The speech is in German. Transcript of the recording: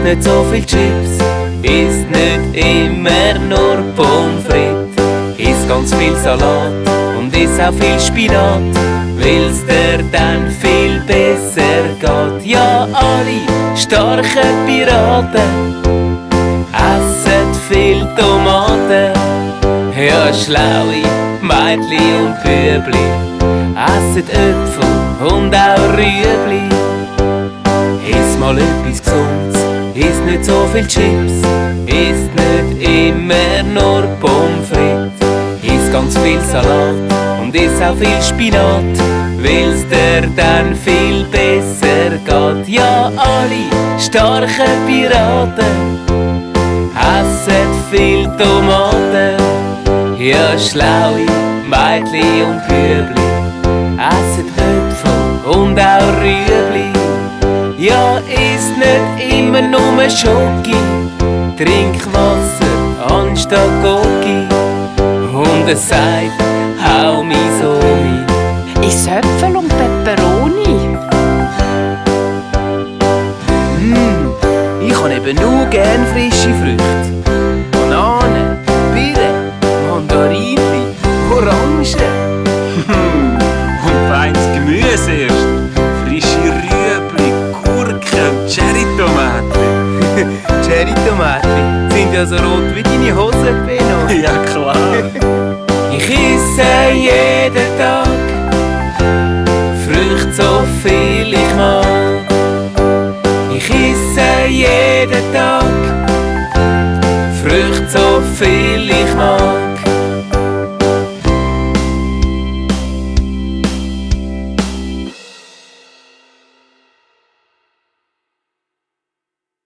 nicht so viel Chips, isst nicht immer nur Pommes frites, isst ganz viel Salat und isst auch viel Spinat, weil's dir dann viel besser geht. Ja, alle starken Piraten essen viel Tomaten. Ja, schlaue Mädli und Bübli essen Äpfel und auch Rüebli. Iss mal etwas Gesundes, iss nicht so viel Chips, iss nicht immer nur Pommes frites, iss ganz viel Salat und iss auch viel Spinat, weil's dir dann viel besser geht. Ja, alle starken Piraten essen viel Tomaten. Ja, schlaue Mädli und Bübli essen Äpfel und auch Rüebli. Ja, isst nicht immer nur Schoki, trink Wasser anstatt Goki. Und es sagt, hau mi so mi. Iss Äpfel und Peperoni. Ich habe eben nur gern frische Früchte. Bananen, Birnen, Mandarinli, Orangen. Und feines Gemüse erst. Frische Rüebli, Gurken und Cherrytomaten. Cherrytomaten sind ja so rot wie deine Hose, Benno. Ja, klar. Ich esse jeden Tag Früchte, so viel ich mag. Ich esse jeden Tag Früchte, so viel ich mag.